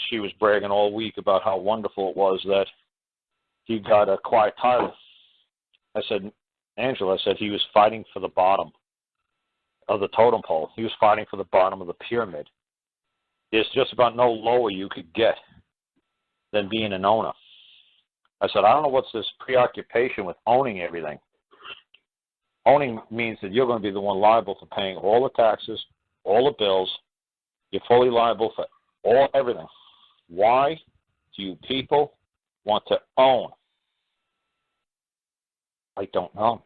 she was bragging all week about how wonderful it was that he got a quiet title. I said, Angela, I said he was fighting for the bottom of the totem pole. He was fighting for the bottom of the pyramid. There's just about no lower you could get than being an owner. I said, I don't know what's this preoccupation with owning everything. Owning means that you're going to be the one liable for paying all the taxes, all the bills. You're fully liable for everything. Why do you people want to own? I don't know.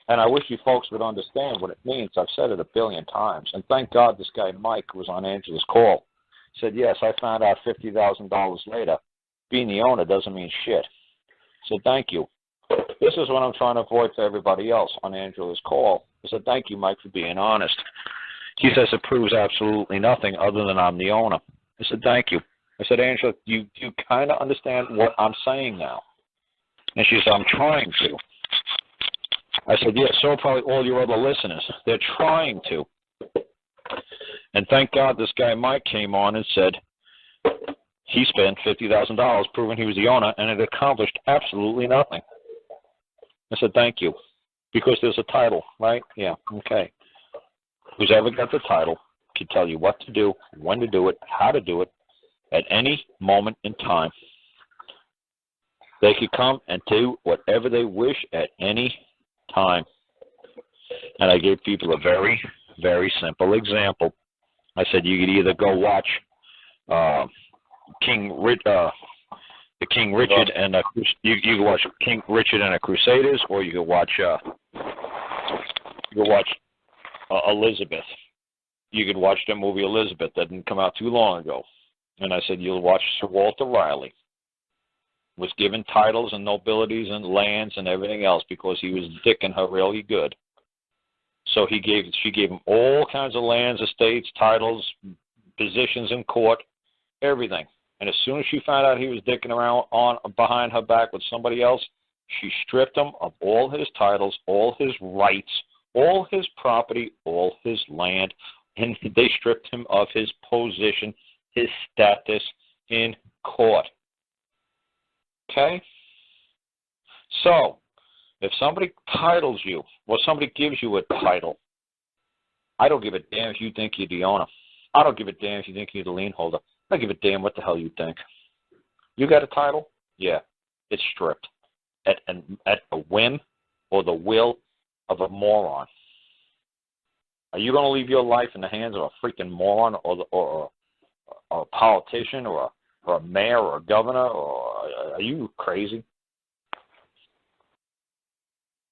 And I wish you folks would understand what it means. I've said it a billion times. And thank God this guy Mike was on Angela's call. Said, yes, I found out $50,000 later. Being the owner doesn't mean shit. So thank you. This is what I'm trying to avoid for everybody else on Angela's call. I said, thank you, Mike, for being honest. He says it proves absolutely nothing other than I'm the owner. I said, thank you. I said, Angela, you kind of understand what I'm saying now? And she said, I'm trying to. I said, yeah, so probably all your other listeners. They're trying to. And thank God this guy Mike came on and said he spent $50,000 proving he was the owner, and it accomplished absolutely nothing. I said, thank you. Because there's a title, right? Yeah, okay. Who's ever got the title can tell you what to do, when to do it, how to do it, at any moment in time. They could come and do whatever they wish at any time. And I gave people a very, very simple example. I said you could either go watch the King Richard and you could watch King Richard and the Crusaders, or you could watch Elizabeth. You could watch the movie Elizabeth that didn't come out too long ago. And I said you'll watch Sir Walter Raleigh. Was given titles and nobilities and lands and everything else because he was dicking her really good. So she gave him all kinds of lands, estates, titles, positions in court, everything. And as soon as she found out he was dicking around behind her back with somebody else, she stripped him of all his titles, all his rights, all his property, all his land, and they stripped him of his position, his status in court. Okay? So, if somebody titles you, or somebody gives you a title, I don't give a damn if you think you're the owner. I don't give a damn if you think you're the lien holder. I don't give a damn what the hell you think. You got a title? Yeah. It's stripped at the whim or the will of a moron. Are you going to leave your life in the hands of a freaking moron or a politician or a mayor or a governor? Or are you crazy?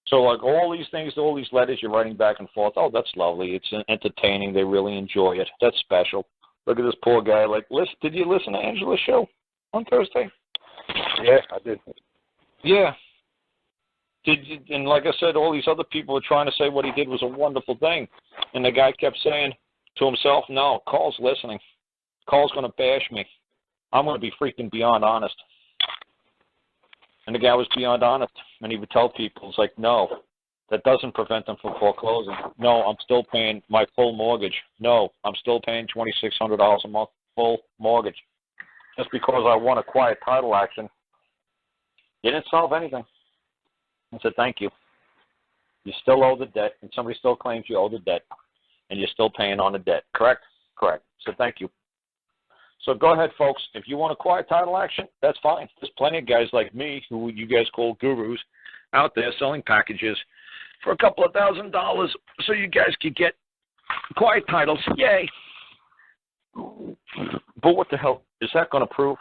So, like, all these things, all these letters you're writing back and forth, oh, that's lovely. It's entertaining. They really enjoy it. That's special. Look at this poor guy. Like, did you listen to Angela's show on Thursday? Yeah, I did. Yeah. And like I said, all these other people were trying to say what he did was a wonderful thing. And the guy kept saying to himself, no, Carl's listening. Carl's going to bash me. I'm going to be freaking beyond honest. And the guy was beyond honest. And he would tell people, it's like, no, that doesn't prevent them from foreclosing. No, I'm still paying my full mortgage. No, I'm still paying $2,600 a month full mortgage. Just because I won a quiet title action, it didn't solve anything. I said, thank you. You still owe the debt, and somebody still claims you owe the debt, and you're still paying on the debt. Correct? Correct. So thank you. So go ahead, folks. If you want a quiet title action, that's fine. There's plenty of guys like me, who you guys call gurus, out there selling packages for a couple of $1,000 so you guys could get quiet titles. Yay. But what the hell is that going to prove?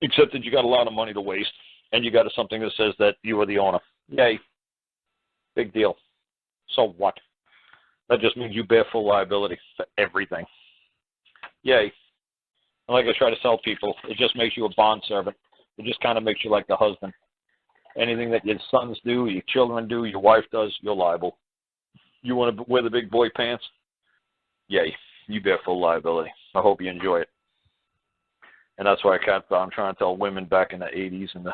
Except that you got a lot of money to waste, and you got something that says that you are the owner. Yay. Big deal. So what? That just means you bear full liability for everything. Yay. And like I try to tell people, it just makes you a bond servant. It just kind of makes you like the husband. Anything that your sons do, your children do, your wife does, you're liable. You want to wear the big boy pants? Yay. You bear full liability. I hope you enjoy it. And that's why I'm trying to tell women back in the 80s and the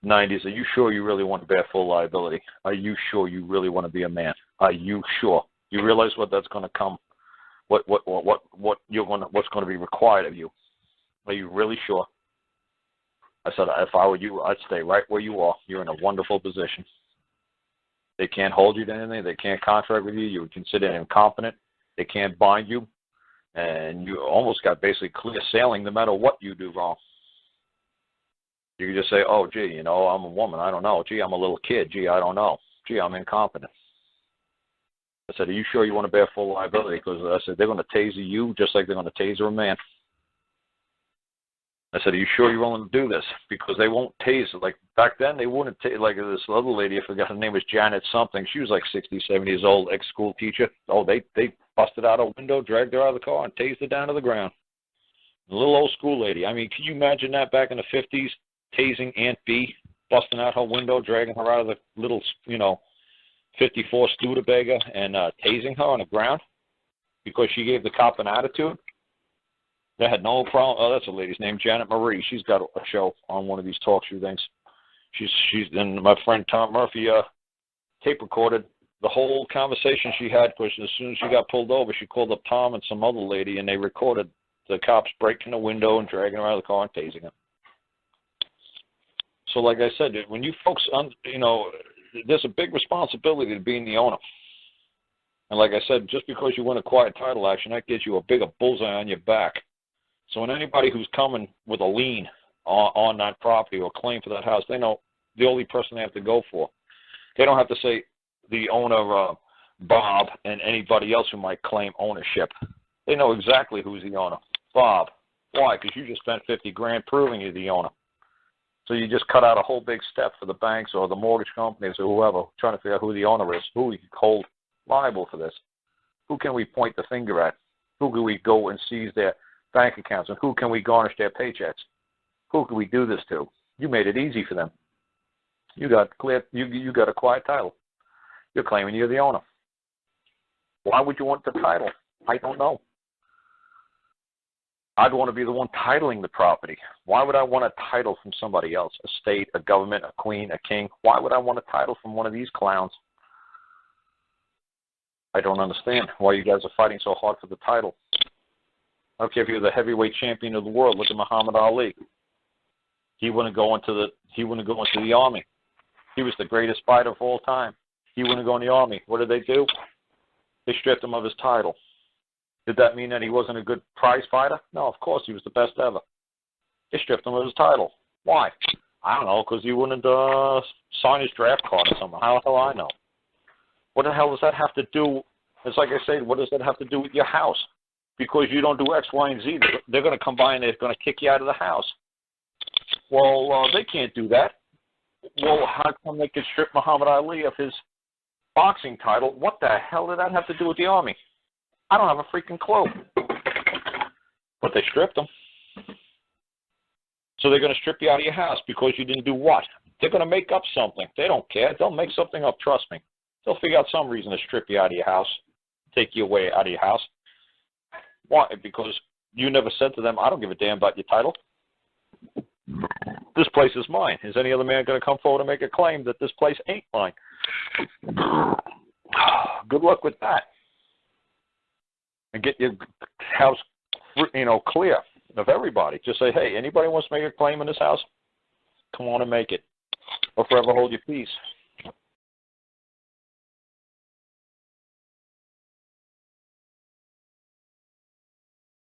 90s, are you sure you really want to bear full liability? Are you sure you really want to be a man? Are you sure? You realize what that's going to come what's going to be required of you. Are you really sure? I said, if I were you, I'd stay right where you are. You're in a wonderful position. They can't hold you to anything. They can't contract with you. You would consider incompetent. They can't bind you. And you almost got basically clear sailing no matter what you do wrong. You can just say, oh, gee, you know, I'm a woman. I don't know. Gee, I'm a little kid. Gee, I don't know. Gee, I'm incompetent. I said, are you sure you want to bear full liability? Because I said, they're going to taser you just like they're going to taser a man. I said, are you sure you're willing to do this? Because they won't taser. Like, back then, they wouldn't taser. Like, this other lady, I forgot her name was Janet something. She was like 60, 70 years old, ex-school teacher. Oh, they busted out a window, dragged her out of the car, and tased her down to the ground. A little old school lady. I mean, can you imagine that back in the 50s, tasing Aunt B, busting out her window, dragging her out of the little, 54 Studebaker, and tasing her on the ground because she gave the cop an attitude? They had no problem. Oh, that's a lady's name, Janet Marie. She's got a show on one of these talk show things. And my friend Tom Murphy tape recorded the whole conversation she had, because as soon as she got pulled over, she called up Tom and some other lady, and they recorded the cops breaking the window and dragging her out of the car and tasing her. So like I said, when you folks, there's a big responsibility to being the owner. And like I said, just because you win a quiet title action, that gives you a bigger bullseye on your back. So when anybody who's coming with a lien on that property or claim for that house, they know the only person they have to go for. They don't have to say the owner, Bob, and anybody else who might claim ownership. They know exactly who's the owner. Bob. Why? Because you just spent $50,000 proving you're the owner. So you just cut out a whole big step for the banks or the mortgage companies or whoever trying to figure out who the owner is, who we can hold liable for this. Who can we point the finger at? Who can we go and seize their bank accounts, and who can we garnish their paychecks? Who can we do this to? You made it easy for them. You got clear. You got a quiet title. You're claiming you're the owner. Why would you want the title? I don't know. I'd want to be the one titling the property. Why would I want a title from somebody else? A state, a government, a queen, a king? Why would I want a title from one of these clowns? I don't understand why you guys are fighting so hard for the title. I don't care if you're the heavyweight champion of the world. Look at Muhammad Ali. He wouldn't go into the army. He was the greatest fighter of all time. He wouldn't go in the army. What did they do? They stripped him of his title. Did that mean that he wasn't a good prize fighter? No, of course he was the best ever. They stripped him of his title. Why? I don't know, because he wouldn't sign his draft card or something. How the hell I know? What the hell does that have to do? It's like I said, what does that have to do with your house? Because you don't do X, Y, and Z, they're going to come by and they're going to kick you out of the house. Well, they can't do that. Well, how come they could strip Muhammad Ali of his boxing title? What the hell did that have to do with the Army? I don't have a freaking clue. But they stripped him. So they're going to strip you out of your house because you didn't do what? They're going to make up something. They don't care. They'll make something up, trust me. They'll figure out some reason to strip you out of your house, take you away out of your house. Why? Because you never said to them, I don't give a damn about your title. This place is mine. Is any other man going to come forward and make a claim that this place ain't mine? Good luck with that. And get your house, clear of everybody. Just say, hey, anybody wants to make a claim in this house? Come on and make it. Or forever hold your peace.